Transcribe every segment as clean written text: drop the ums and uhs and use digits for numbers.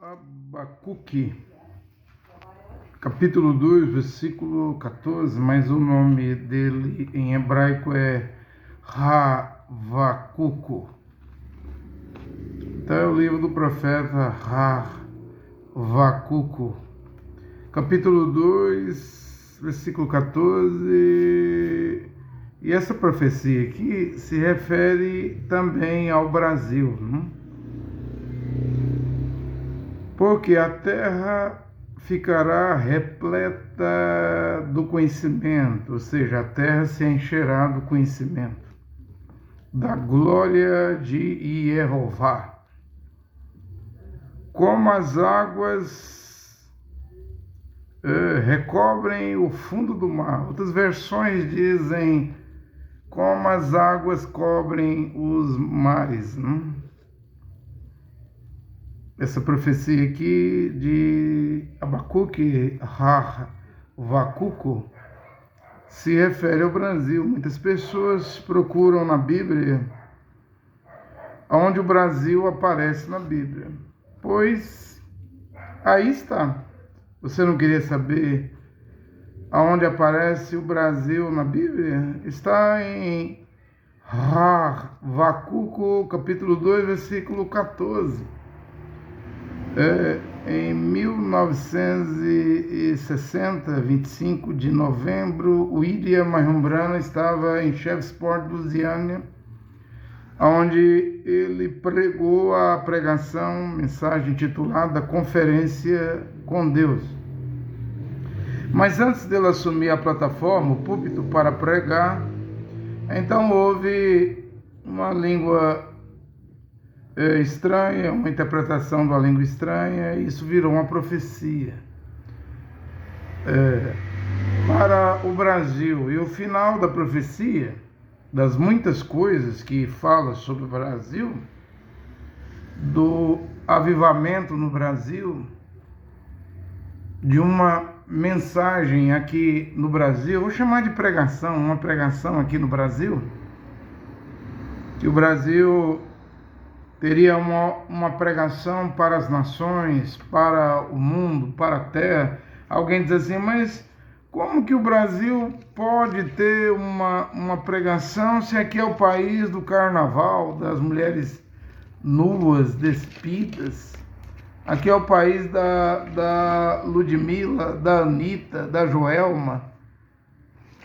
Abacuque, capítulo 2, versículo 14, mas o nome dele em hebraico é Havacuco. Então é o livro do profeta Havacuco, capítulo 2, versículo 14. E essa profecia aqui se refere também ao Brasil, não? Porque a terra ficará repleta do conhecimento, ou seja, a terra se encherá do conhecimento, da glória de Jeová. Como as águas recobrem o fundo do mar. Outras versões dizem como as águas cobrem os mares, não? Essa profecia aqui de Abacuque, Havacuco, se refere ao Brasil. Muitas pessoas procuram na Bíblia onde o Brasil aparece na Bíblia. Pois aí está. Você não queria saber aonde aparece o Brasil na Bíblia? Está em Havacuco, capítulo 2, versículo 14. Em 1960, 25 de novembro, o William Marrombrana estava em Shreveport, Louisiana, onde ele pregou a pregação, mensagem intitulada Conferência com Deus. Mas antes dele assumir a plataforma, o púlpito para pregar, então houve uma língua estranha, uma interpretação da língua estranha, e isso virou uma profecia para o Brasil. E o final da profecia, das muitas coisas que fala sobre o Brasil, do avivamento no Brasil, de uma mensagem aqui no Brasil, vou chamar de pregação, uma pregação aqui no Brasil, que o Brasil teria uma pregação para as nações, para o mundo, para a terra. Alguém diz assim, mas como que o Brasil pode ter uma pregação se aqui é o país do carnaval, das mulheres nuas, despidas? Aqui é o país da Ludmilla, da Anitta, da Joelma.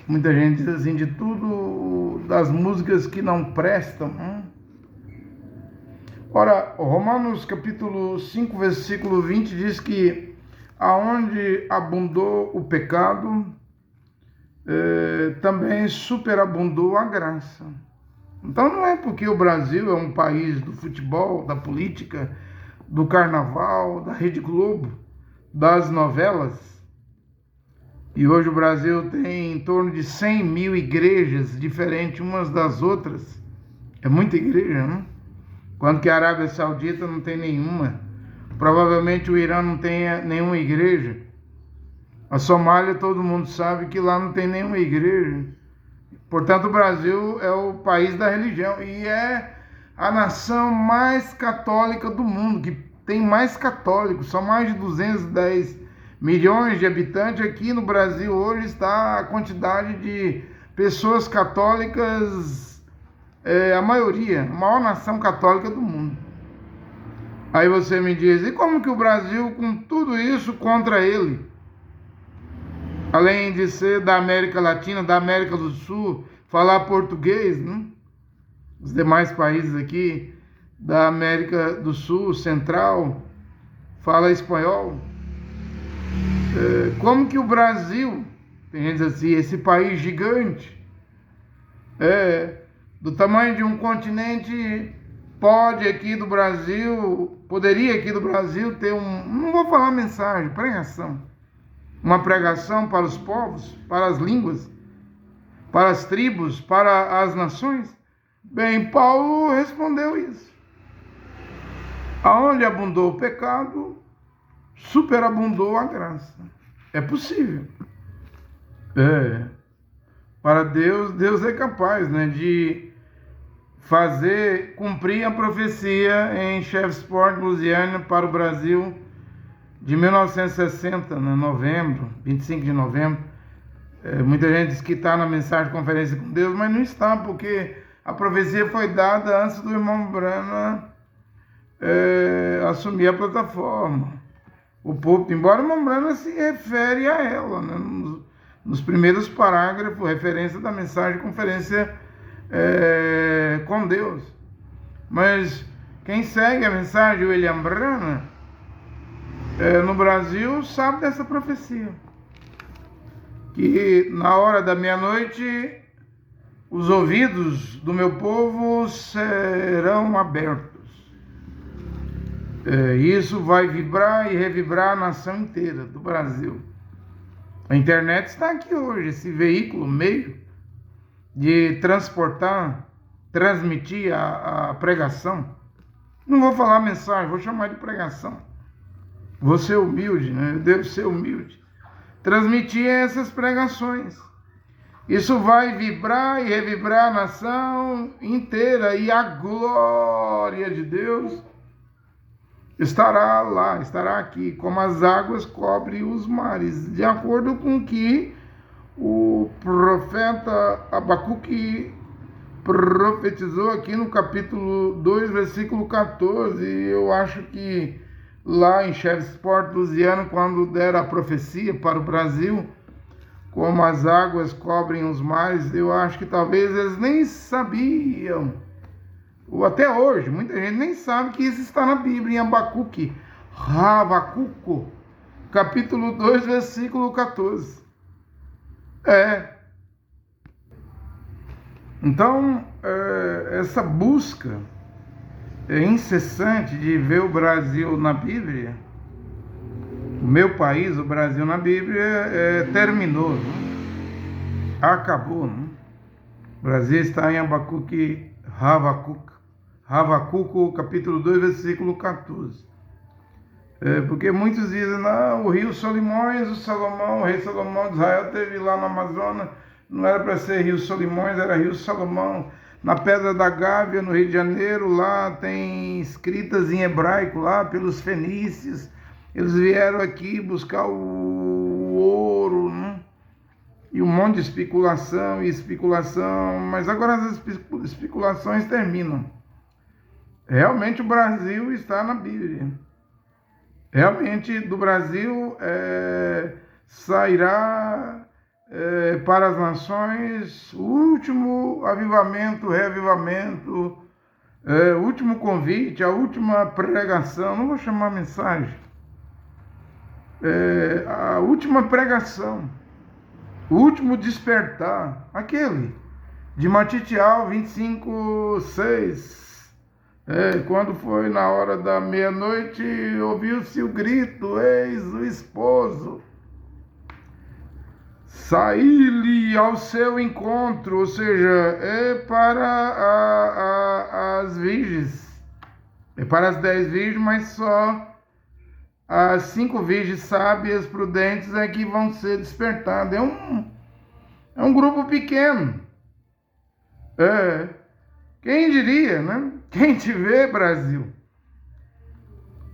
Muita gente diz assim, de tudo, das músicas que não prestam. Ora, Romanos capítulo 5, versículo 20 diz que aonde abundou o pecado, também superabundou a graça. Então não é porque o Brasil é um país do futebol, da política, do carnaval, da Rede Globo, das novelas. E hoje o Brasil tem em torno de 100 mil igrejas diferentes umas das outras. É muita igreja, não? Quando que a Arábia Saudita não tem nenhuma. Provavelmente o Irã não tem nenhuma igreja. A Somália, todo mundo sabe que lá não tem nenhuma igreja. Portanto, o Brasil é o país da religião e é a nação mais católica do mundo, que tem mais católicos. São mais de 210 milhões de habitantes. Aqui no Brasil hoje está a quantidade de pessoas católicas, a maioria, a maior nação católica do mundo. Aí você me diz, e como que o Brasil, com tudo isso contra ele, além de ser da América Latina, da América do Sul, falar português, né? Os demais países aqui da América do Sul, Central, fala espanhol. Como que o Brasil, tem gente assim, esse país gigante, do tamanho de um continente, poderia aqui do Brasil ter não vou falar mensagem, pregação. Uma pregação para os povos, para as línguas, para as tribos, para as nações? Bem, Paulo respondeu isso. Aonde abundou o pecado, superabundou a graça. É possível. Para Deus é capaz, né, de fazer cumprir a profecia em Shreveport, Louisiana, para o Brasil, de 1960, né, novembro, 25 de novembro. Muita gente diz que está na mensagem de Conferência com Deus, mas não está, porque a profecia foi dada antes do irmão Branham assumir a plataforma. O púlpito, embora o irmão Branham se refere a ela, né, nos primeiros parágrafos, referência da mensagem de Conferência com Deus. Mas quem segue a mensagem de William Branham no Brasil sabe dessa profecia, que na hora da meia-noite os ouvidos do meu povo serão abertos. Isso vai vibrar e revibrar a nação inteira do Brasil. A internet está aqui hoje, esse veículo, meio de transportar, transmitir a pregação. Não vou falar mensagem, vou chamar de pregação. Vou ser humilde, né? Eu devo ser humilde. Transmitir essas pregações. Isso vai vibrar e revibrar a nação inteira, e a glória de Deus estará lá, estará aqui, como as águas cobrem os mares, de acordo com o que o profeta Abacuque profetizou aqui no capítulo 2, versículo 14. Eu acho que lá em Shreveport, Louisiana, quando deram a profecia para o Brasil, como as águas cobrem os mares, eu acho que talvez eles nem sabiam, ou até hoje, muita gente nem sabe que isso está na Bíblia, em Abacuque, capítulo 2, versículo 14. Então, essa busca incessante de ver o Brasil na Bíblia, o meu país, o Brasil na Bíblia, terminou, né? Acabou, né? O Brasil está em Abacuque, Ravacuco, capítulo 2, versículo 14. Porque muitos dizem, não, o rio Solimões, o rei Salomão de Israel teve lá na Amazônia, não era para ser rio Solimões, era rio Salomão. Na Pedra da Gávea, no Rio de Janeiro, lá tem escritas em hebraico, lá pelos fenícios. Eles vieram aqui buscar o ouro, né? E um monte de especulação, mas agora as especulações terminam. Realmente o Brasil está na Bíblia. Realmente do Brasil sairá para as nações o último avivamento, reavivamento, o último convite, a última pregação, não vou chamar mensagem, a última pregação, o último despertar, aquele de Matitial 25:6. Quando foi na hora da meia-noite, ouviu-se o grito, eis o esposo, saí-lhe ao seu encontro, ou seja, para as virgens, para as 10 virgens, mas só as 5 virgens sábias, prudentes, é que vão ser despertadas. É um grupo pequeno. Quem diria, né? Quem te vê, Brasil?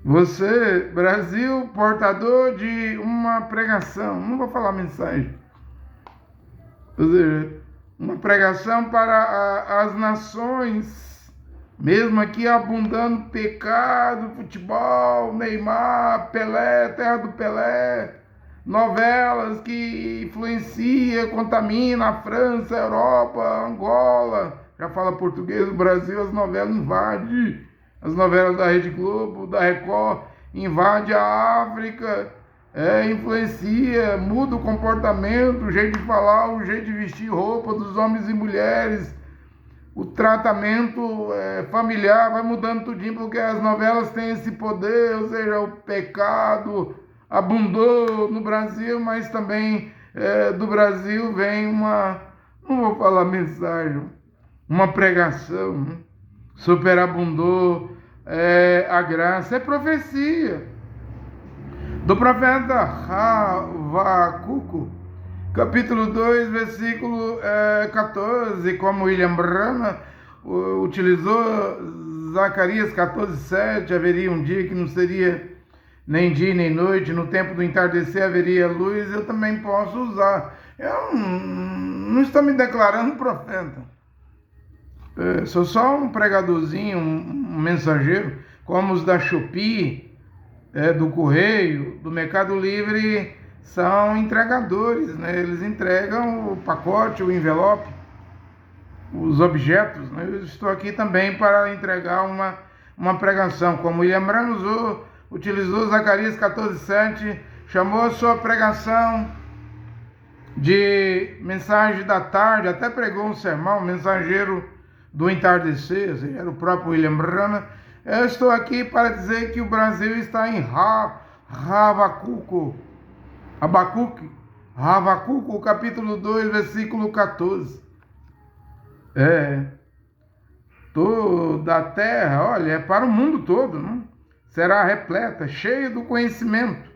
Você, Brasil, portador de uma pregação, não vou falar mensagem, ou seja, uma pregação para as nações, mesmo aqui abundando pecado, futebol, Neymar, Pelé, terra do Pelé, novelas que influenciam, contaminam a França, a Europa, Angola, já fala português, o Brasil, as novelas invadem, as novelas da Rede Globo, da Record, invade a África, influencia, muda o comportamento, o jeito de falar, o jeito de vestir roupa dos homens e mulheres, o tratamento familiar vai mudando tudinho, porque as novelas têm esse poder, ou seja, o pecado abundou no Brasil, mas também do Brasil vem não vou falar mensagem, uma pregação, né? Superabundou a graça, é profecia do profeta Ravacuco, capítulo 2, versículo 14, como William Branham utilizou Zacarias 14:7, haveria um dia que não seria nem dia nem noite, no tempo do entardecer haveria luz, eu também posso usar. Eu não estou me declarando profeta. Sou só um pregadorzinho, um mensageiro, como os da Shopee, do Correio, do Mercado Livre, são entregadores, né? Eles entregam o pacote, o envelope, os objetos, né? Eu estou aqui também para entregar uma pregação, como William Branham utilizou Zacarias 14:7, chamou a sua pregação de mensagem da tarde, até pregou um sermão, mensageiro do entardecer, ou seja, era o próprio William Branham. Eu estou aqui para dizer que o Brasil está em Habacuque, capítulo 2, versículo 14. Toda a terra, olha, é para o mundo todo, não? Será repleta, cheia do conhecimento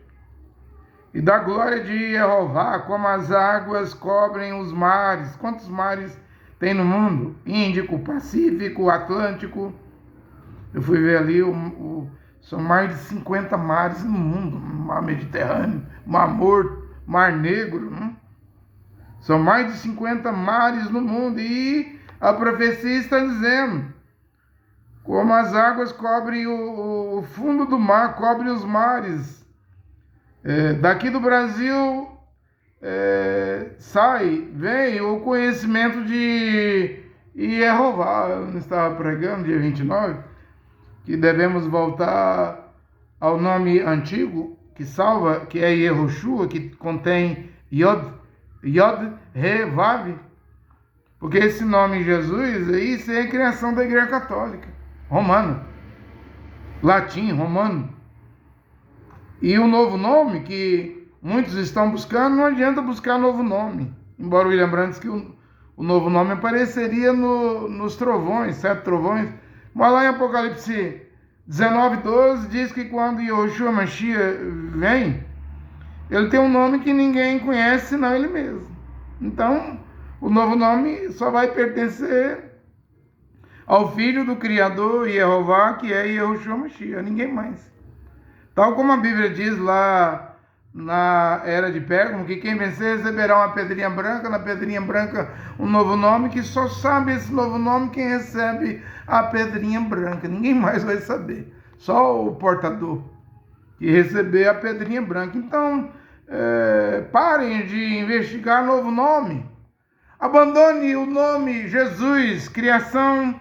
e da glória de Jeová, como as águas cobrem os mares. Quantos mares tem no mundo? Índico, Pacífico, Atlântico. Eu fui ver ali, são mais de 50 mares no mundo. Mar Mediterrâneo, Mar Morto, Mar Negro. Não? São mais de 50 mares no mundo. E a profecia está dizendo, como as águas cobrem o fundo do mar, cobrem os mares. Daqui do Brasil vem o conhecimento de Jeová. Eu estava pregando dia 29, que devemos voltar ao nome antigo, que salva, que é Yehoshua, que contém Yod, Re, Vav, porque esse nome Jesus, isso é a criação da Igreja Católica, romana, latim, romano. E o novo nome que muitos estão buscando, não adianta buscar novo nome. Embora o William Branham disse que o novo nome apareceria nos trovões, 7 trovões. Mas lá em Apocalipse 19:12 diz que quando Yahushua Mashiach vem, ele tem um nome que ninguém conhece senão ele mesmo. Então, o novo nome só vai pertencer ao Filho do Criador, Jeová, que é Yahushua Mashiach, ninguém mais. Tal como a Bíblia diz lá na era de Pérgamo, que quem vencer receberá uma pedrinha branca, na pedrinha branca um novo nome, que só sabe esse novo nome quem recebe a pedrinha branca, ninguém mais vai saber, só o portador que receber a pedrinha branca. Então, parem de investigar novo nome, abandone o nome Jesus, criação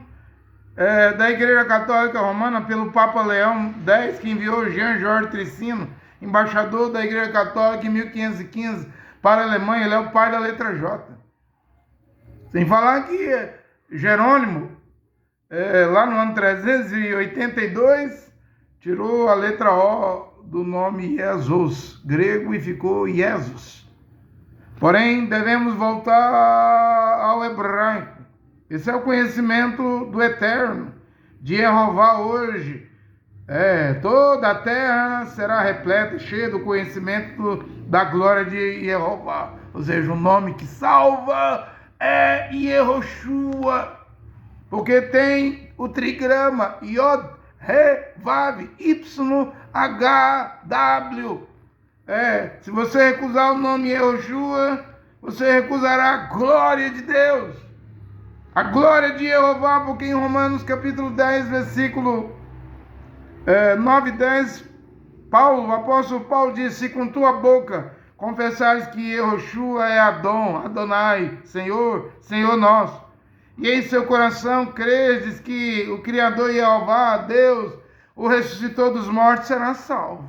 da Igreja Católica Romana pelo Papa Leão X, que enviou Jean Jorge Tricino, embaixador da Igreja Católica em 1515 para a Alemanha. Ele é o pai da letra J. Sem falar que Jerônimo, lá no ano 382, tirou a letra O do nome Jesus, grego, e ficou Jesus. Porém, devemos voltar ao hebraico. Esse é o conhecimento do Eterno, de Jeová hoje. Toda a terra será repleta, cheia do conhecimento da glória de Jeová. Ou seja, o nome que salva é Yehoshua, porque tem o trigrama Yod, Re, Vav, Y, H, W. Se você recusar o nome Yehoshua, você recusará a glória de Deus, a glória de Jeová, porque em Romanos capítulo 10, versículo 9 e 10, o apóstolo Paulo diz: se com tua boca confessares que Yehoshua é Adonai, Senhor, Senhor nosso, e em seu coração credes que o Criador Jeová, Deus, o ressuscitou dos mortos, será salvo.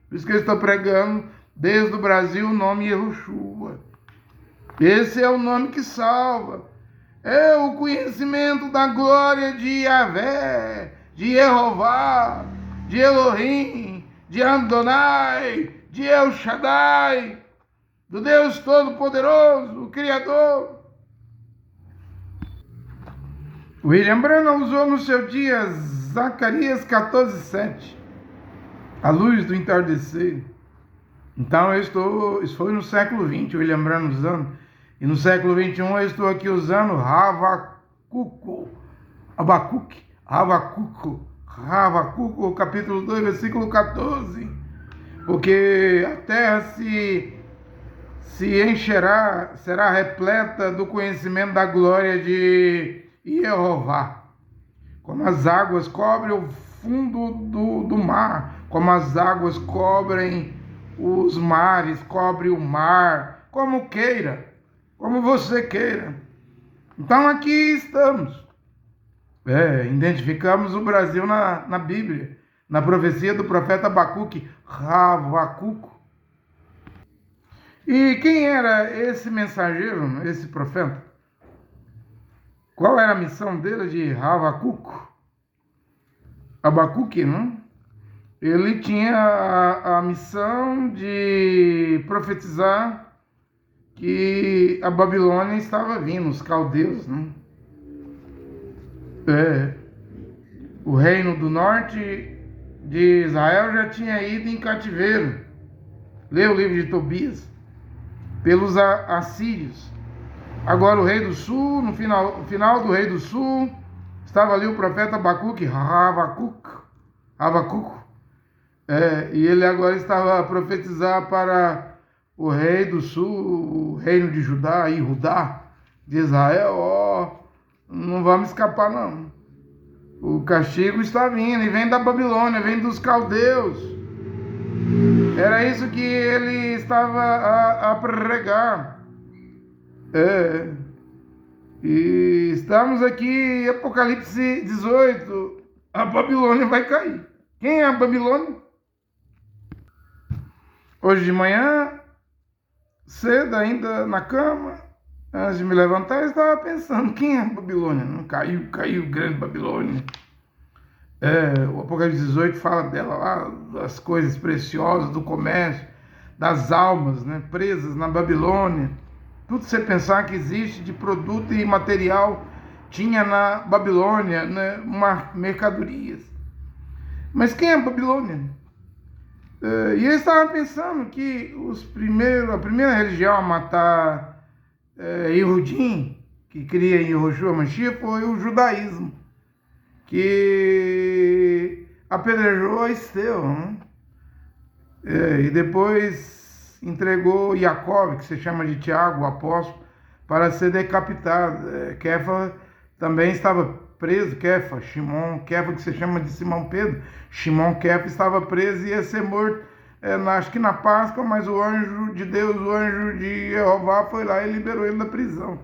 Por isso que eu estou pregando desde o Brasil o nome Yehoshua. Esse é o nome que salva. É o conhecimento da glória de Yahvé, de Jeová, de Elohim, de Adonai, de El Shaddai, do Deus Todo-Poderoso, o Criador. William Branham usou no seu dia Zacarias 14:7, a luz do entardecer. Então isso foi no século XX, William Branham usando. E no século XXI eu estou aqui usando Habacuque, capítulo 2, versículo 14. porque a terra se encherá, será repleta do conhecimento da glória de Jeová, como as águas cobrem o fundo do mar, como as águas cobrem os mares, cobre o mar, como queira, como você queira. Então aqui estamos. Identificamos o Brasil na Bíblia, na profecia do profeta Abacuque, Ravacuco. E quem era esse mensageiro, esse profeta? Qual era a missão dele de Ravacuco? Abacuque, não? Ele tinha a missão de profetizar que a Babilônia estava vindo, os caldeus, né? O reino do norte de Israel já tinha ido em cativeiro. Lê o livro de Tobias. Pelos assírios. Agora o rei do sul, no final do rei do sul, estava ali o profeta Abacuque, Abacuco. E ele agora estava a profetizar para o rei do sul, o reino de Judá e Judá, de Israel, não vamos escapar não. O castigo está vindo, e vem da Babilônia, vem dos caldeus. Era isso que ele estava a pregar. E estamos aqui, Apocalipse 18, a Babilônia vai cair. Quem é a Babilônia? Hoje de manhã, cedo ainda na cama, antes de me levantar, eu estava pensando, quem é a Babilônia? Não caiu grande Babilônia. O Apocalipse 18 fala dela lá, das coisas preciosas, do comércio, das almas, né, presas na Babilônia. Tudo você pensar que existe de produto e material tinha na Babilônia, né, mercadorias. Mas quem é a Babilônia? E eu estava pensando que a primeira religião a matar Yehudim, que cria em Yehoshua Mashiach, foi o judaísmo, que apedrejou Estevão, né? E depois entregou Jacob, que se chama de Tiago, o apóstolo, para ser decapitado. Kefa também estava preso, Shimon Kefa, que se chama de Simão Pedro. Shimon Kefa estava preso e ia ser morto, acho que na Páscoa, mas o anjo de Deus, o anjo de Jeová, foi lá e liberou ele da prisão.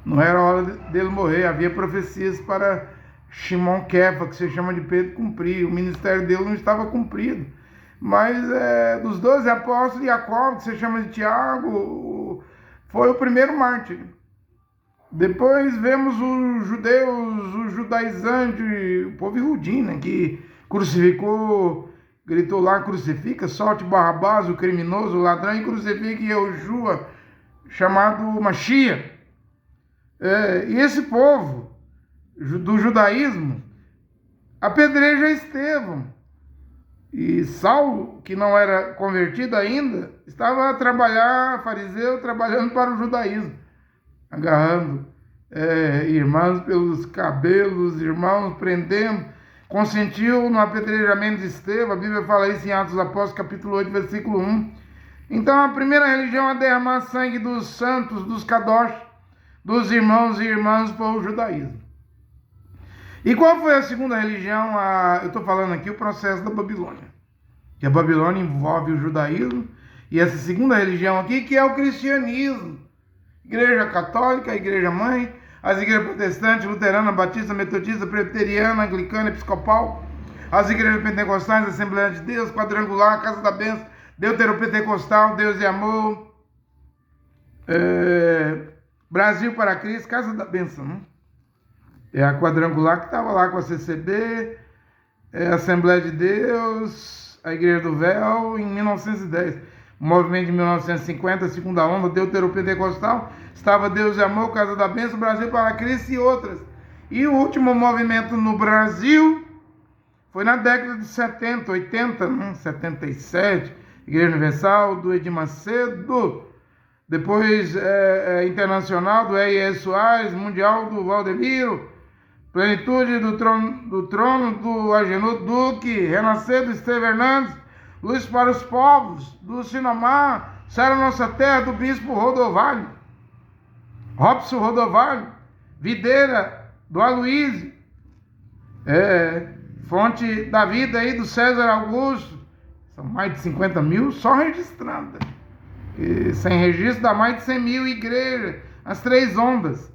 Não era hora dele morrer, havia profecias para Shimon Kefa, que se chama de Pedro, cumprir. O ministério dele não estava cumprido. Mas dos 12 apóstolos, Jacob, que se chama de Tiago, foi o primeiro mártir. Depois vemos os judeus, os judaizantes, o povo Yehudim, né, que crucificou, gritou lá, crucifica, solte Barrabás, o criminoso, o ladrão, e crucifique Yehoshua, chamado Mashiach. E esse povo do judaísmo apedreja Estevão. E Saulo, que não era convertido ainda, estava a trabalhar, fariseu, trabalhando para o judaísmo, agarrando irmãos pelos cabelos, irmãos prendendo, consentiu no apedrejamento de Estevão. A Bíblia fala isso em Atos dos Apóstolos, capítulo 8, versículo 1. Então a primeira religião a derramar sangue dos santos, dos kadosh, dos irmãos e irmãs, foi o judaísmo. E qual foi a segunda religião? Eu estou falando aqui o processo da Babilônia, que a Babilônia envolve o judaísmo, e essa segunda religião aqui, que é o cristianismo. Igreja católica, igreja mãe, as igrejas protestantes, luterana, batista, metodista, presbiteriana, anglicana, episcopal, as igrejas pentecostais, Assembleia de Deus, quadrangular, Casa da Bênção, deuteropentecostal, Deus e Amor, Brasil para Cristo, Casa da Bênção, né? É a quadrangular que estava lá com a CCB, a Assembleia de Deus, a Igreja do Véu, em 1910. O movimento de 1950, a segunda onda, deuteropentecostal, estava Deus e Amor, Casa da Bênção, Brasil para Cristo e outras. E o último movimento no Brasil foi na década de 70, 80, 77, Igreja Universal, do Edir Macedo, depois Internacional, do E.S. Soares, Mundial, do Valdemiro, Plenitude do trono do Agenor Duque, Renascer do Esteve Hernandes, luz para os povos, do Sinamar, Sara Nossa Terra, do Bispo Rodovalho, Robson Rodovalho, Videira, do Aloysio, Fonte da Vida aí do César Augusto, são mais de 50 mil só registradas. E sem registro dá mais de 100 mil igrejas, as três ondas.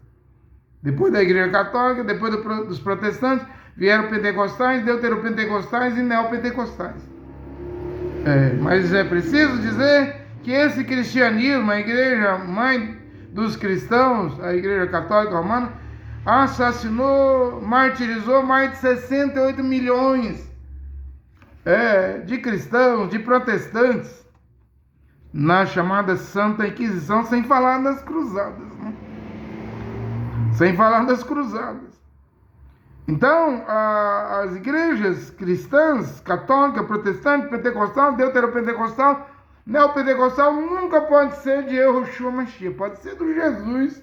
Depois da Igreja Católica, depois dos protestantes, vieram pentecostais, deuteropentecostais e neopentecostais. Mas é preciso dizer que esse cristianismo, a igreja mãe dos cristãos, a Igreja Católica Romana, assassinou, martirizou mais de 68 milhões de cristãos, de protestantes, na chamada Santa Inquisição, sem falar das cruzadas, né? Sem falar das cruzadas. Então, as igrejas cristãs, católica, protestante, pentecostal, deuteropentecostal, neopentecostal, nunca pode ser de Yahushua Mashiach, pode ser do Jesus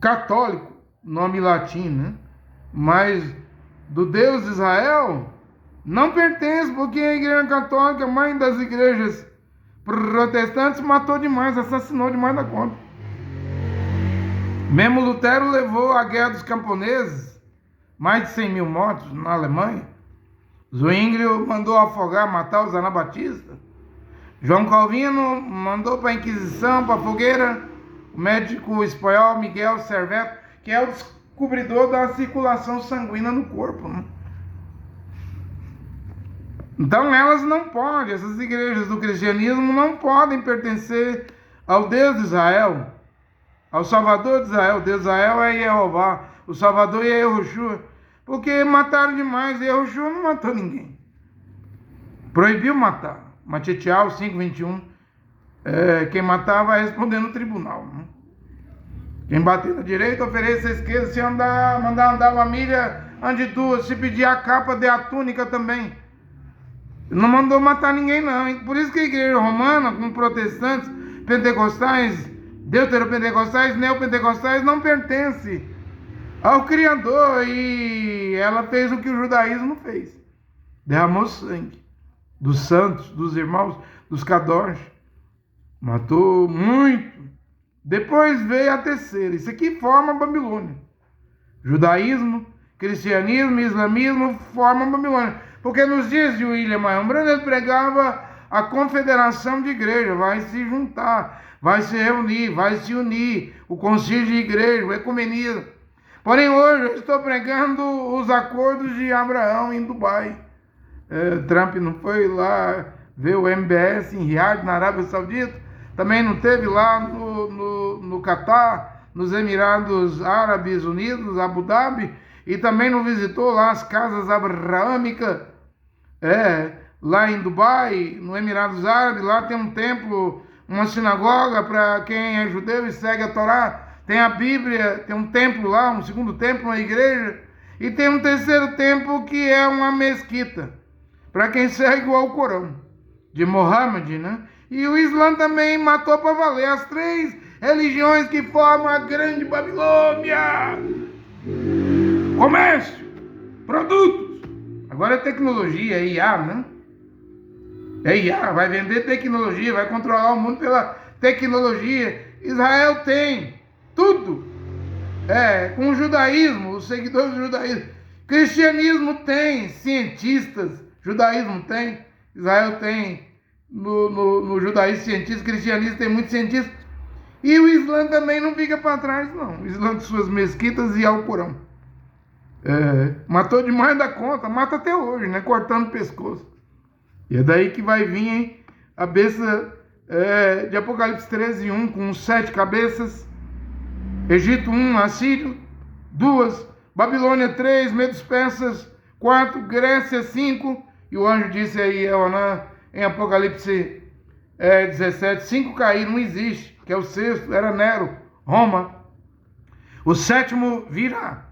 católico, nome latino, né? Mas do Deus de Israel não pertence, porque a Igreja Católica, mãe das igrejas protestantes, matou demais, assassinou demais da conta. Mesmo Lutero levou a Guerra dos Camponeses, mais de 100 mil mortos na Alemanha. Zwinglio mandou afogar, matar os anabatistas. João Calvino mandou para a Inquisição, para a fogueira, o médico espanhol Miguel Servet, que é o descobridor da circulação sanguínea no corpo, né? Então elas não podem, essas igrejas do cristianismo não podem pertencer ao Deus de Israel, ao Salvador de Israel. O Deus de Israel é Jeová, o Salvador é Yahushua, porque mataram demais. Yahushua não matou ninguém, proibiu matar. Matitial 5:21, quem matar vai responder no tribunal, né? Quem bater na direita, ofereça à esquerda. Se mandar andar uma milha, ande duas. Se pedir a capa, dê a túnica também. Não mandou matar ninguém, não. Por isso que a igreja romana, com protestantes, pentecostais, deuteropentecostais, neopentecostais, não pertence ao Criador. E ela fez o que o judaísmo fez. Derramou sangue dos santos, dos irmãos, dos kadosh. Matou muito. Depois veio a terceira. Isso aqui forma a Babilônia. Judaísmo, cristianismo e islamismo formam a Babilônia. Porque nos dias de William Marion Branham, ele pregava a confederação de igreja, vai se juntar, vai se reunir, vai se unir, o concílio de igreja, o ecumenismo. Porém, hoje eu estou pregando os acordos de Abraão em Dubai. Trump não foi lá ver o MBS em Riad, na Arábia Saudita, também não teve lá no Catar, nos Emirados Árabes Unidos, Abu Dhabi, e também não visitou lá as casas abraâmicas, lá em Dubai, no Emirados Árabes. Lá tem um templo, uma sinagoga para quem é judeu e segue a Torá, tem a Bíblia, tem um templo lá, um segundo templo, uma igreja, e tem um terceiro templo que é uma mesquita, para quem segue o Alcorão, de Mohammed, né? E o Islã também matou para valer as três religiões que formam a grande Babilônia. Comércio, produtos. Agora é tecnologia, é IA, né? É IA, vai vender tecnologia, vai controlar o mundo pela tecnologia. Israel tem tudo. Com o judaísmo, os seguidores do judaísmo. Cristianismo tem cientistas, judaísmo tem, Israel tem, no judaísmo cientistas, cristianismo tem muitos cientistas. E o Islã também não fica para trás, não. O Islã de suas mesquitas e Alcorão. Matou demais da conta, mata até hoje, né? Cortando o pescoço. E é daí que vai vir, hein, a besta de Apocalipse 13:1, com 7 cabeças. Egito 1, Assírio 2, Babilônia 3, Medos Persas 4, Grécia 5. E o anjo disse aí, em Apocalipse 17, 5 caíram, não existe, que é o sexto, era Nero, Roma. O sétimo virá.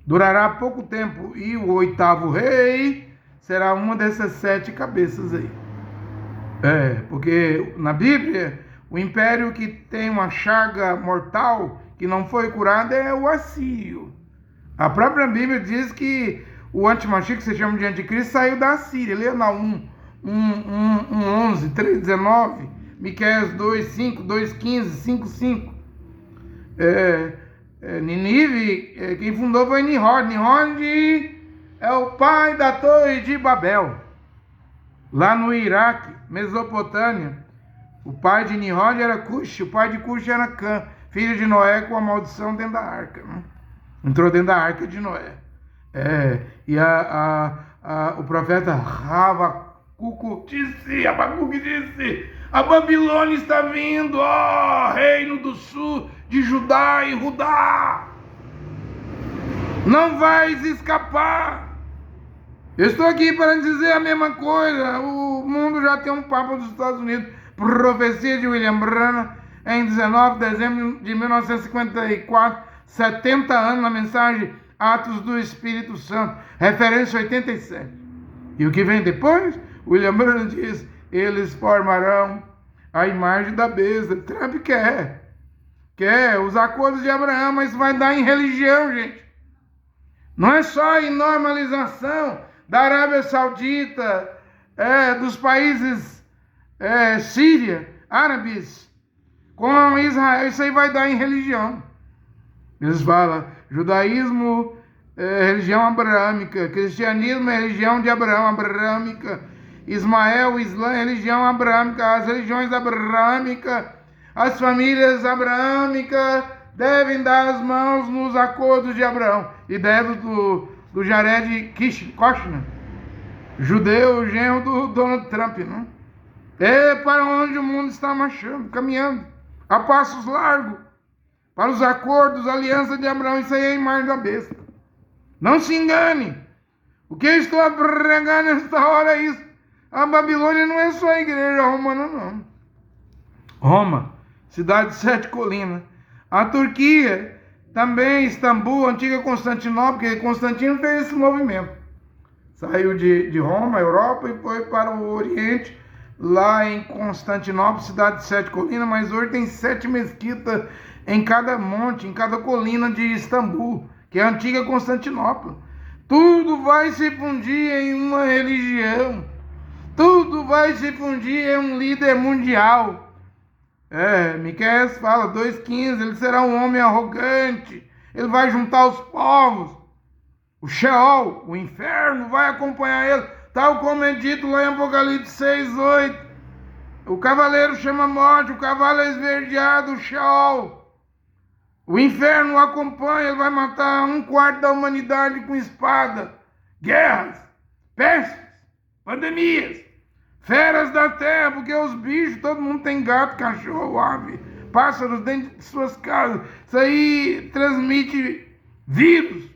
Durará pouco tempo, e o oitavo rei será uma dessas 7 cabeças aí. Porque na Bíblia, o império que tem uma chaga mortal, que não foi curada, é o Assírio. A própria Bíblia diz que o antimachique, que se chama de anticristo, saiu da Assíria. Lê Naum 11, 3, 19, Miqueias 2, 5, 2, 15, 5, 5. Nínive, quem fundou foi Nimrod. Nimrod é o pai da Torre de Babel, lá no Iraque, Mesopotâmia. O pai de Nimrod era Cush, o pai de Cush era Cã, filho de Noé com a maldição dentro da arca. Né? Entrou dentro da arca de Noé. E o profeta Abacuque disse, a Babilônia está vindo, ó reino do sul de Judá e Judá. Não vais escapar. Eu estou aqui para dizer a mesma coisa. O mundo já tem um Papa dos Estados Unidos. Profecia de William Branham, em 19 de dezembro de 1954, 70 anos na mensagem Atos do Espírito Santo, referência 87. E o que vem depois? William Branham diz, eles formarão a imagem da besta. Trump quer os acordos de Abraão, mas vai dar em religião, gente. Não é só em normalização da Arábia Saudita, dos países Síria, árabes, com Israel, isso aí vai dar em religião. Eles falam, judaísmo é religião abraâmica, cristianismo é religião de Abraão, abraâmica, Ismael, Islã é religião abraâmica, as religiões abraâmicas, as famílias abraâmicas devem dar as mãos nos acordos de Abraão. Ideia do Jared Kushner, judeu, genro do Donald Trump, não? É para onde o mundo está marchando, caminhando, a passos largos, para os acordos, a aliança de Abraão. Isso aí é a imagem da besta. Não se engane. O que eu estou a pregar nesta hora é isso. A Babilônia não é só a igreja romana, não. Roma, cidade de 7 colinas. A Turquia, também Istambul, antiga Constantinopla, porque Constantino fez esse movimento. Saiu de Roma, Europa, e foi para o Oriente, lá em Constantinopla, cidade de 7 colinas, mas hoje tem 7 mesquitas em cada monte, em cada colina de Istambul, que é a antiga Constantinopla. Tudo vai se fundir em uma religião. Tudo vai se fundir em um líder mundial. Miqueias fala, 2,15, ele será um homem arrogante, ele vai juntar os povos. O Sheol, o inferno, vai acompanhar ele, tal como é dito lá em Apocalipse 6:8. O cavaleiro chama a morte, o cavalo é esverdeado, o Sheol. O inferno o acompanha, ele vai matar 1/4 da humanidade com espada, guerras, pestes, pandemias, feras da terra, porque os bichos, todo mundo tem gato, cachorro, ave, pássaros dentro de suas casas. Isso aí transmite vírus,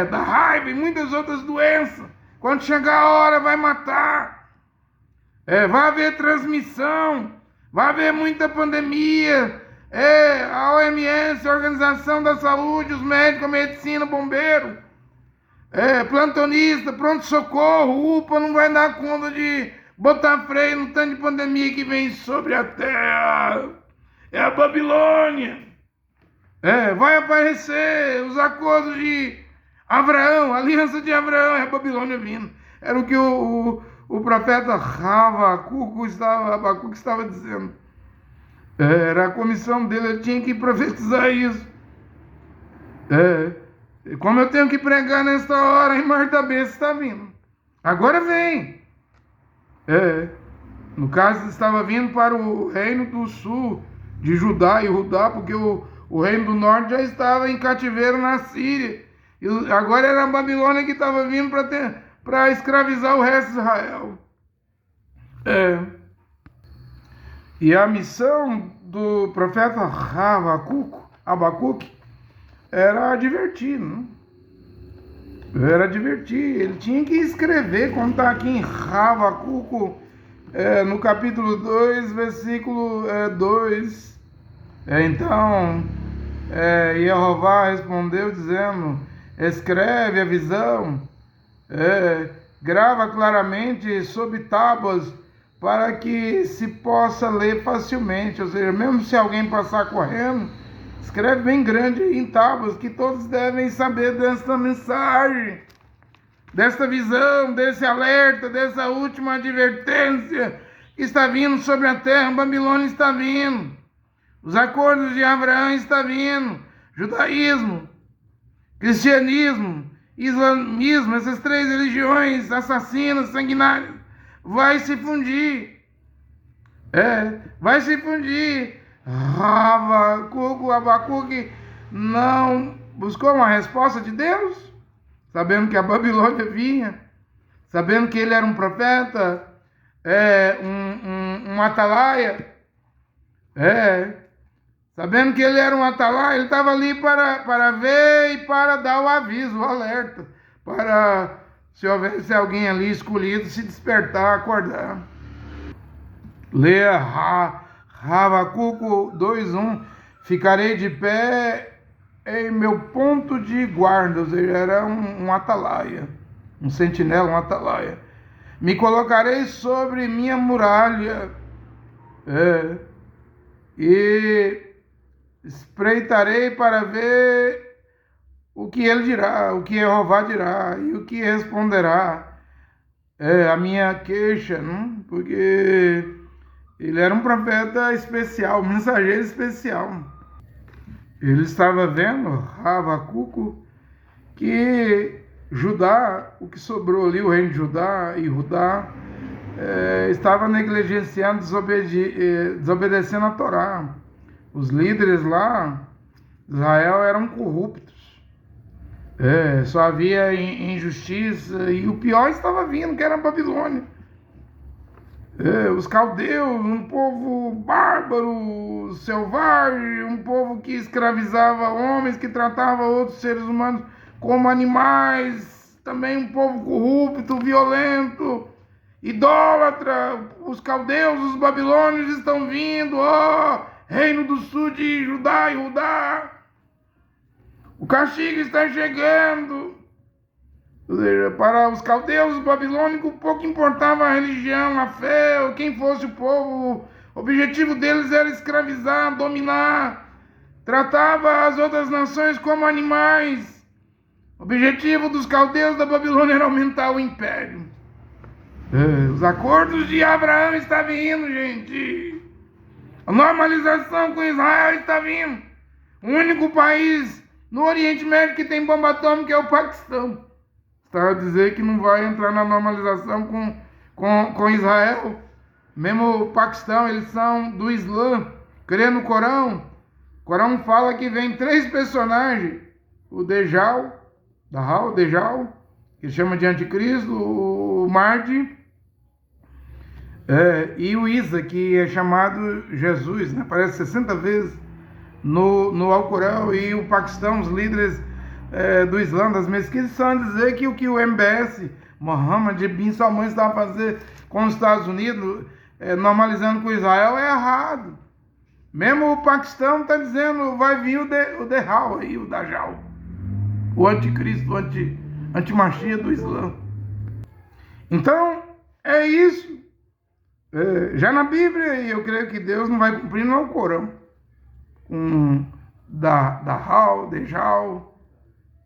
da raiva e muitas outras doenças. Quando chegar a hora, vai matar. Vai haver transmissão, vai haver muita pandemia. A OMS, a Organização da Saúde, os médicos, a medicina, bombeiro, plantonista, pronto-socorro, UPA não vai dar conta de botar freio no tanto de pandemia que vem sobre a terra. É a Babilônia. Vai aparecer os acordos de Abraão, a aliança de Abraão, é a Babilônia vindo. Era o que o profeta Abacuque estava dizendo. Era a comissão dele, ele tinha que profetizar isso. Como eu tenho que pregar nesta hora, a imagem da besta está vindo. Agora vem. No caso, estava vindo para o reino do sul, de Judá e Judá, porque o reino do norte já estava em cativeiro na Síria. E agora era a Babilônia que estava vindo para escravizar o resto de Israel. E a missão do profeta Abacuque era advertir, não? Era advertir. Ele tinha que escrever, como está aqui em Abacuque, no capítulo 2, versículo 2. Então, Jeová respondeu dizendo, escreve a visão, grava claramente sobre tábuas, para que se possa ler facilmente. Ou seja, mesmo se alguém passar correndo, escreve bem grande em tábuas, que todos devem saber desta mensagem. desta visão, desse alerta, dessa última advertência que está vindo sobre a terra. Babilônia está vindo. Os acordos de Abraão estão vindo. Judaísmo, cristianismo, islamismo, essas três religiões assassinas, sanguinárias, vai se fundir. Vai se fundir. Abacuque não buscou uma resposta de Deus, sabendo que a Babilônia vinha, sabendo que ele era um profeta, um atalaia, sabendo que ele era um atalaia, ele estava ali para ver e para dar o aviso, o alerta, para, se houvesse alguém ali escolhido, se despertar, acordar. Leia Habacuque 2:1, ficarei de pé em meu ponto de guarda, ou seja, era um atalaia, um sentinela, um atalaia. Me colocarei sobre minha muralha, e espreitarei para ver o que ele dirá, o que Jeová dirá, e o que responderá a minha queixa, não? Porque ele era um profeta especial, um mensageiro especial. Ele estava vendo, Habacuque, que Judá, o que sobrou ali, o reino de Judá e Judá, estava negligenciando, desobedecendo a Torá. Os líderes lá de Israel eram corruptos. Só havia injustiça, e o pior estava vindo, que era a Babilônia. Os caldeus, um povo bárbaro, selvagem, um povo que escravizava homens, que tratava outros seres humanos como animais, também um povo corrupto, violento, idólatra. Os caldeus, os babilônios estão vindo, reino do sul de Judá e Judá. O castigo está chegando. Ou seja, para os caldeus, os babilônicos, pouco importava a religião, a fé, ou quem fosse o povo. O objetivo deles era escravizar, dominar. Tratava as outras nações como animais. O objetivo dos caldeus da Babilônia era aumentar o império. Os acordos de Abraão estão vindo, gente. A normalização com Israel está vindo. O único país no Oriente Médio que tem bomba atômica é o Paquistão. Está a dizer que não vai entrar na normalização com Israel. Mesmo o Paquistão, eles são do Islã, crê no Corão. O Corão fala que vem 3 personagens: o Dajjal, que chama de Anticristo, o Mahdi, e o Isa, que é chamado Jesus, né? Aparece 60 vezes no Alcorão. E o Paquistão, os líderes do Islã, das mesquitas, são a dizer que o que o MBS, Mohammed bin Salman, está a fazer com os Estados Unidos, normalizando com Israel, é errado. Mesmo o Paquistão está dizendo, vai vir o Dajjal aí, o Dajjal, o anticristo, o antimachia do Islã. Então, é isso. Já na Bíblia, eu creio que Deus não vai cumprir no Alcorão, com Dajjal,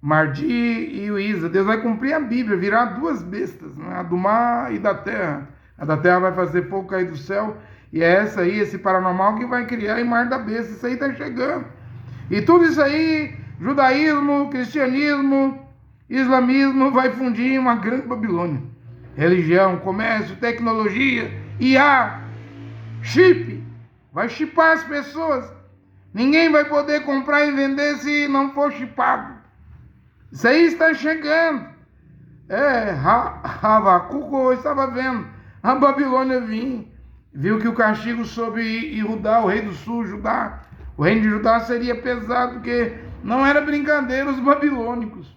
Mardi e o Isa. Deus vai cumprir a Bíblia, virar 2 bestas, né? A do mar e da terra. A da terra vai fazer fogo cair do céu, e é essa aí, esse paranormal, que vai criar em mar da besta. Isso aí está chegando. E tudo isso aí, judaísmo, cristianismo, islamismo, vai fundir em uma grande Babilônia. Religião, comércio, tecnologia, IA, chip, vai chipar as pessoas. Ninguém vai poder comprar e vender se não for chipado. Isso aí está chegando. Habacuque estava vendo a Babilônia vir. Viu que o castigo sobre Judá, o rei do sul, Judá, o reino de Judá, seria pesado, porque não era brincadeira os babilônicos.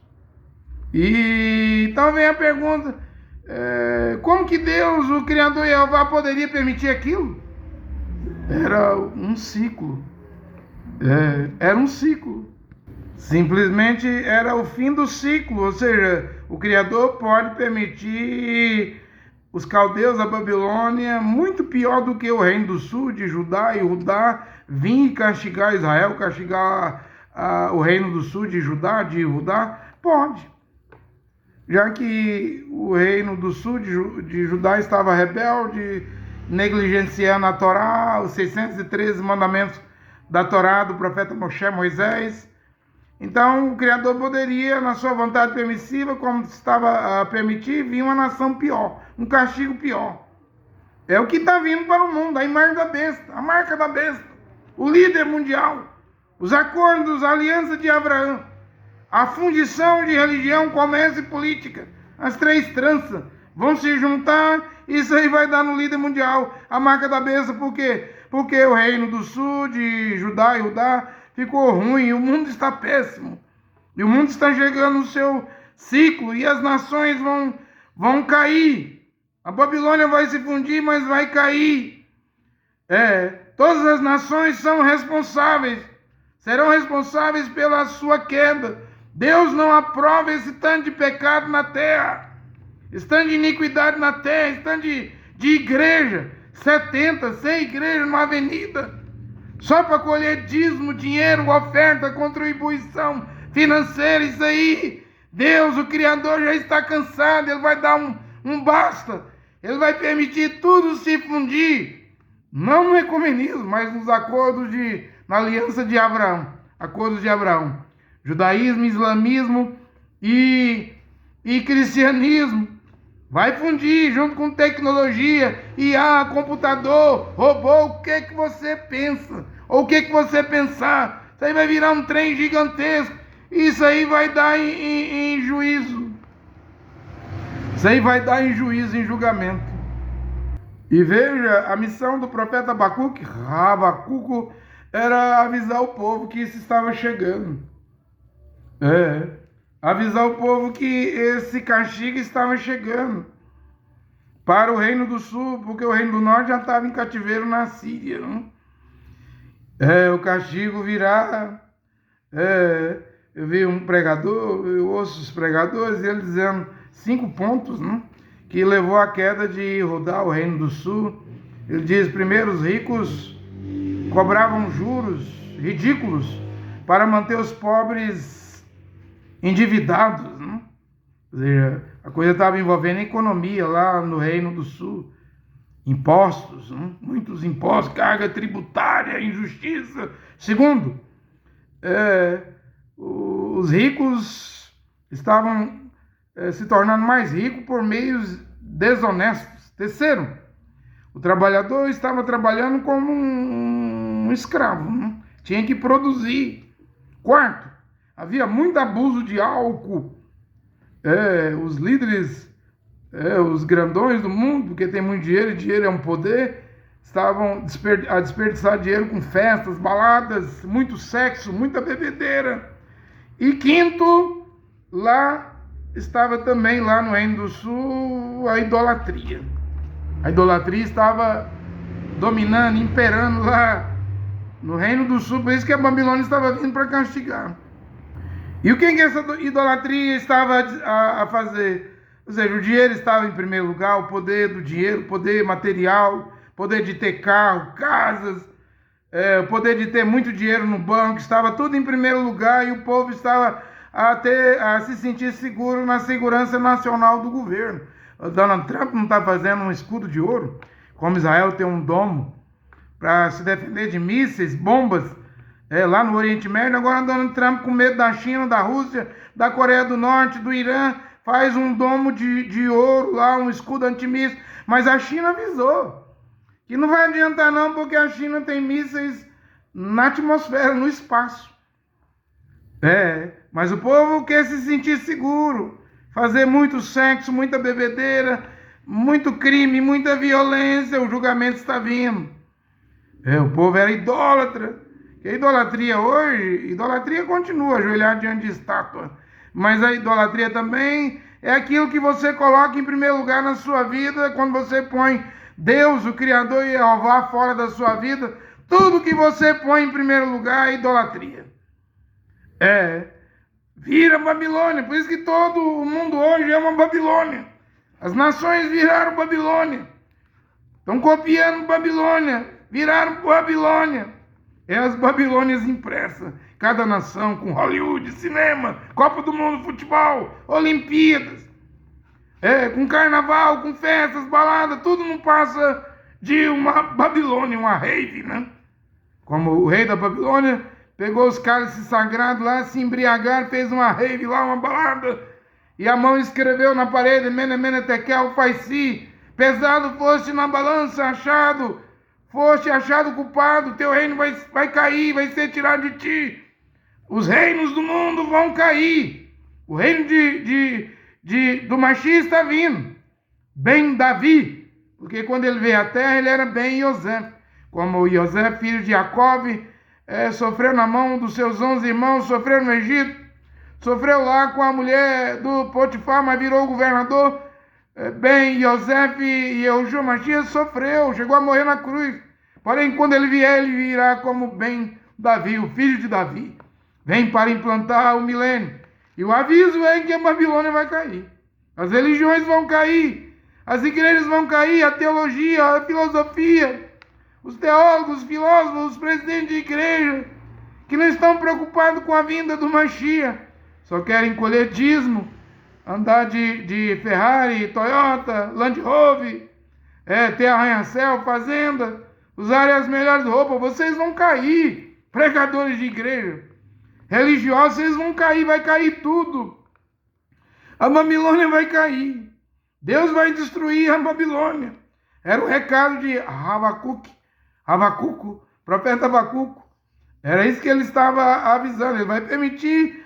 E então vem a pergunta, como que Deus, o Criador Jeová, poderia permitir aquilo? Era um ciclo. Era um ciclo. Simplesmente era o fim do ciclo, ou seja, o Criador pode permitir os caldeus da Babilônia, muito pior do que o reino do sul, de Judá e Judá, vir castigar Israel, castigar o reino do sul de Judá, Pode. já que o reino do sul de Judá estava rebelde, negligenciando a Torá, os 613 mandamentos da Torá do profeta Moisés. Então o Criador poderia, na sua vontade permissiva, como estava a permitir, vir uma nação pior, um castigo pior. É o que está vindo para o mundo, a imagem da besta, a marca da besta, o líder mundial, os acordos, a aliança de Abraão, a fundição de religião, comércio e política, as três tranças vão se juntar, isso aí vai dar no líder mundial, a marca da besta. Por quê? Porque o reino do sul, de Judá e Judá, ficou ruim, o mundo está péssimo, e o mundo está chegando no seu ciclo, e as nações vão cair, a Babilônia vai se fundir, mas vai cair. Todas as nações são responsáveis, serão responsáveis pela sua queda. Deus não aprova esse tanto de pecado na terra, esse tanto de iniquidade na terra, esse tanto de igreja, 70, 100 igrejas numa avenida, só para colher dízimo, dinheiro, oferta, contribuição financeira. Isso aí, Deus, o Criador, já está cansado, Ele vai dar um basta, Ele vai permitir tudo se fundir, não no ecumenismo, mas nos acordos na aliança de Abraão, acordos de Abraão, judaísmo, islamismo e cristianismo, vai fundir junto com tecnologia, IA, computador, robô. O que você pensa? Ou o que você pensar? Isso aí vai virar um trem gigantesco. Isso aí vai dar em juízo. Isso aí vai dar em juízo, em julgamento. E veja, a missão do profeta Abacuque era avisar o povo que isso estava chegando. Avisar o povo que esse castigo estava chegando para o reino do sul, porque o reino do norte já estava em cativeiro na Síria, não? O castigo virá. Eu vi um pregador, eu ouço os pregadores, ele dizendo 5 pontos, não? Que levou à queda de Judá, o reino do sul. Ele diz: primeiro, os ricos cobravam juros ridículos para manter os pobres endividados, não? Ou seja, a coisa estava envolvendo a economia lá no Reino do Sul, impostos, não? Muitos impostos, carga tributária, injustiça. Segundo, os ricos estavam se tornando mais ricos por meios desonestos. Terceiro, o trabalhador estava trabalhando como um escravo, não? Tinha que produzir. Quarto, havia muito abuso de álcool. Os líderes, os grandões do mundo, porque tem muito dinheiro e dinheiro é um poder, estavam a desperdiçar dinheiro com festas, baladas, muito sexo, muita bebedeira. E quinto, lá estava também, lá no Reino do Sul, a idolatria. A idolatria estava dominando, imperando lá no Reino do Sul, por isso que a Babilônia estava vindo para castigar. E o que essa idolatria estava a fazer? Ou seja, o dinheiro estava em primeiro lugar, o poder do dinheiro, poder material, poder de ter carro, casas, o poder de ter muito dinheiro no banco, estava tudo em primeiro lugar, e o povo estava a se sentir seguro na segurança nacional do governo. O Donald Trump não está fazendo um escudo de ouro, como Israel tem um domo para se defender de mísseis, bombas, lá no Oriente Médio. Agora Donald Trump, com medo da China, da Rússia, da Coreia do Norte, do Irã, faz um domo de ouro lá, um escudo antimíssil. Mas a China avisou que não vai adiantar não, porque a China tem mísseis na atmosfera, no espaço. Mas o povo quer se sentir seguro, fazer muito sexo, muita bebedeira, muito crime, muita violência. O julgamento está vindo. O povo era idólatra. E a idolatria hoje, idolatria continua ajoelhar diante de estátua, mas a idolatria também é aquilo que você coloca em primeiro lugar na sua vida. Quando você põe Deus, o Criador, e Jeová fora da sua vida, tudo que você põe em primeiro lugar é idolatria. Vira Babilônia. Por isso que todo o mundo hoje é uma Babilônia. As nações viraram Babilônia, estão copiando Babilônia, viraram Babilônia. As Babilônias impressas, cada nação com Hollywood, cinema, Copa do Mundo, futebol, Olimpíadas. com carnaval, com festas, baladas, tudo não passa de uma Babilônia, uma rave, né? Como o rei da Babilônia pegou os cálices sagrados lá, se embriagaram, fez uma rave lá, uma balada, e a mão escreveu na parede, Mene, Mene, Tekel, Faz-si, pesado foste na balança, foste achado culpado, teu reino vai cair, vai ser tirado de ti, os reinos do mundo vão cair, o reino do Mashiach está vindo, Ben Davi, porque quando ele veio à terra, ele era Ben Yosef, como Yosef, filho de Jacob, sofreu na mão dos seus 11 irmãos, sofreu no Egito, sofreu lá com a mulher do Potifar, mas virou governador. Ben Yosef e Yehoshua Mashiach sofreu, chegou a morrer na cruz. Porém, quando ele vier, ele virá como Ben Davi, o filho de Davi. Vem para implantar o milênio. E o aviso é que a Babilônia vai cair. As religiões vão cair, as igrejas vão cair, a teologia, a filosofia, os teólogos, os filósofos, os presidentes de igreja, que não estão preocupados com a vinda do Mashiach, só querem colher dízimo, andar de Ferrari, Toyota, Land Rover, ter arranha-céu, fazenda, usarem as melhores roupas. Vocês vão cair, pregadores de igreja, religiosos, vocês vão cair, vai cair tudo. A Babilônia vai cair. Deus vai destruir a Babilônia. Era o recado de Abacuco, profeta Abacuco. Era isso que ele estava avisando. Ele vai permitir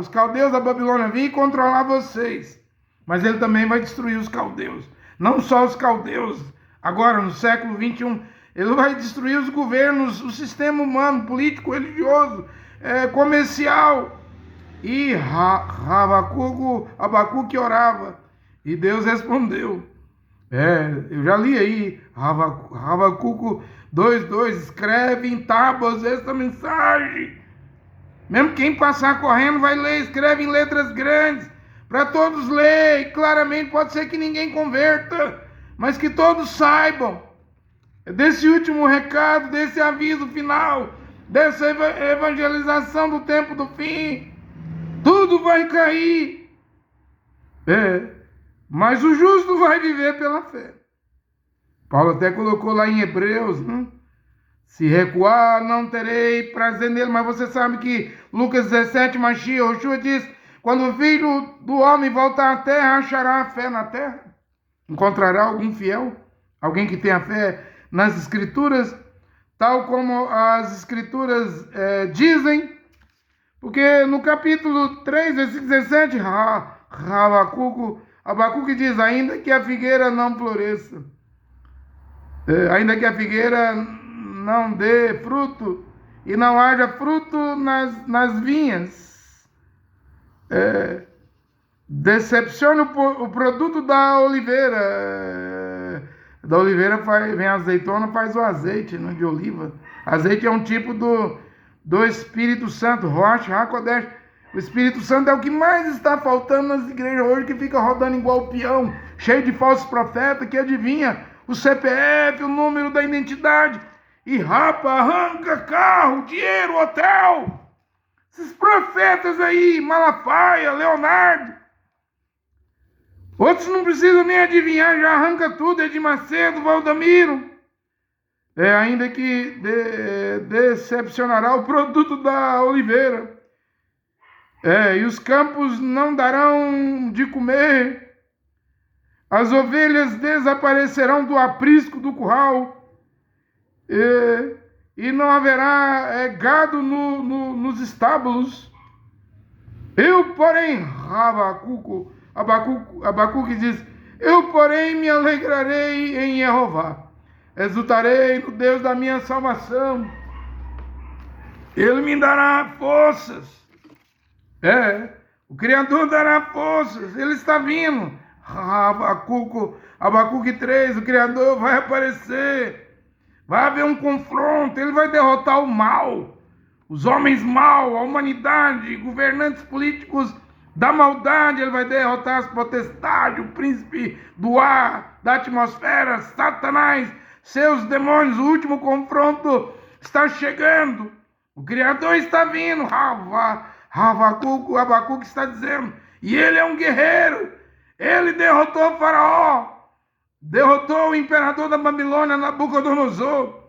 os caldeus da Babilônia vir e controlar vocês. Mas ele também vai destruir os caldeus. Não só os caldeus. Agora, no século 21, ele vai destruir os governos, o sistema humano, político, religioso, comercial. E Abacuque orava. E Deus respondeu. Eu já li aí, Habacuco 2:2, escreve em tábuas esta mensagem. Mesmo quem passar correndo vai ler, escreve em letras grandes, para todos lerem, claramente, pode ser que ninguém converta, mas que todos saibam desse último recado, desse aviso final, dessa evangelização do tempo do fim. Tudo vai cair. Mas o justo vai viver pela fé. Paulo até colocou lá em Hebreus, né? Se recuar, não terei prazer nele. Mas você sabe que Lucas 17, Mashiach, Yoshua diz, quando o filho do homem voltar à terra, achará a fé na terra? Encontrará algum fiel? Alguém que tenha fé nas escrituras? Tal como as escrituras dizem. Porque no capítulo 3, versículo 17, Abacuque diz, ainda que a figueira não floresça, ainda que a figueira não dê fruto, e não haja fruto nas vinhas, decepciona o produto da oliveira. Da oliveira vem a azeitona, faz o azeite, né, de oliva. Azeite é um tipo do Espírito Santo, Rosh HaKodesh. O Espírito Santo é o que mais está faltando nas igrejas hoje, que fica rodando igual peão, cheio de falsos profetas, que adivinha o CPF, o número da identidade, e arranca carro, dinheiro, hotel. Esses profetas aí, Malafaia, Leonardo. Outros não precisam nem adivinhar, já arranca tudo, é de Macedo, Valdamiro. Ainda que decepcionará o produto da oliveira. E os campos não darão de comer. As ovelhas desaparecerão do aprisco do curral. E não haverá gado nos estábulos. Eu, porém, Abacuque diz, eu, porém, me alegrarei em Jeová. Exultarei no Deus da minha salvação. Ele me dará forças. O Criador dará forças. Ele está vindo. Abacuque 3, o Criador vai aparecer. Vai haver um confronto. Ele vai derrotar o mal. Os homens mal, a humanidade, governantes políticos da maldade. Ele vai derrotar as potestades, o príncipe do ar, da atmosfera, Satanás, seus demônios. O último confronto está chegando. O Criador está vindo. Abacuque está dizendo. E ele é um guerreiro. Ele derrotou o faraó, derrotou o imperador da Babilônia, Nabucodonosor.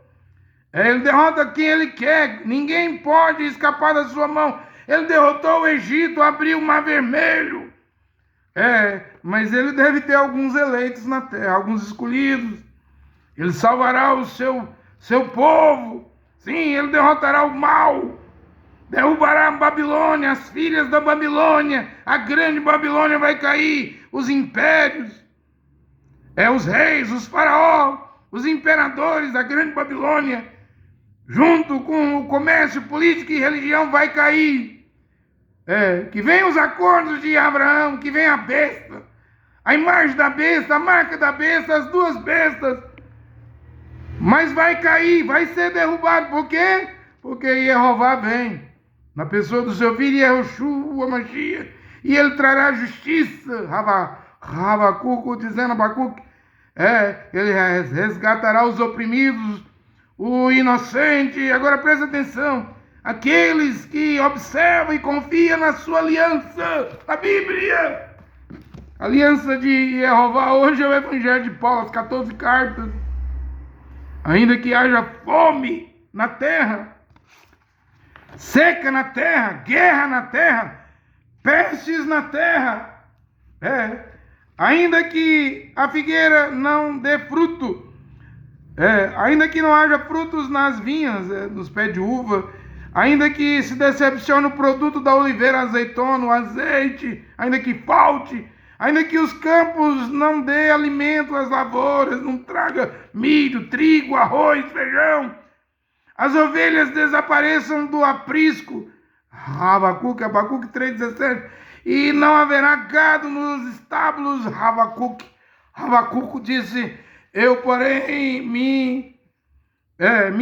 Ele derrota quem ele quer, ninguém pode escapar da sua mão. Ele derrotou o Egito, abriu o Mar Vermelho. Mas ele deve ter alguns eleitos na terra, alguns escolhidos. Ele salvará o seu povo. Sim, ele derrotará o mal. Derrubará a Babilônia, as filhas da Babilônia. A grande Babilônia vai cair. Os impérios, os reis, os faraós, os imperadores da grande Babilônia, junto com o comércio, política e religião, vai cair. Que venham os acordos de Abraão, que venha a besta, a imagem da besta, a marca da besta, as duas bestas. Mas vai cair, vai ser derrubado. Por quê? Porque Jeová vem, na pessoa do seu filho Yahushua Mashiach, e ele trará justiça. Habacuco dizendo, Abacuque, ele resgatará os oprimidos, o inocente. Agora presta atenção, aqueles que observam e confiam na sua aliança, a Bíblia. A aliança de Jeová hoje é o Evangelho de Paulo, as 14 cartas. Ainda que haja fome na terra, seca na terra, guerra na terra, pestes na terra, ainda que a figueira não dê fruto, ainda que não haja frutos nas vinhas, nos pés de uva, ainda que se decepcione o produto da oliveira, azeitona, o azeite, ainda que falte, ainda que os campos não dê alimento às lavouras, não traga milho, trigo, arroz, feijão, as ovelhas desapareçam do aprisco, Abacuque 3,17, e não haverá gado nos estábulos, Abacuque disse, eu porém me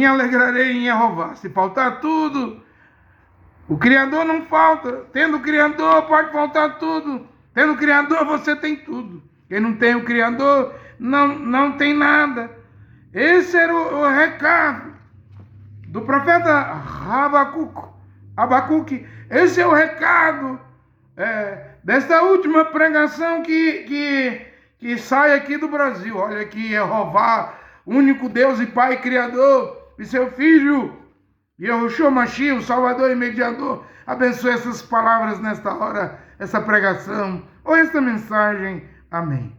alegrarei em Jeová. Se faltar tudo, o Criador não falta. Tendo o Criador, pode faltar tudo. Tendo o Criador, você tem tudo. Quem não tem o Criador, não tem nada. Esse era o recado do profeta Abacuque. Esse é o recado desta última pregação que sai aqui do Brasil. Olha aqui, Jeová, único Deus e Pai Criador, e seu Filho, Yahushua Mashiach, o Salvador e Mediador. Abençoe essas palavras nesta hora, essa pregação, ou esta mensagem. Amém.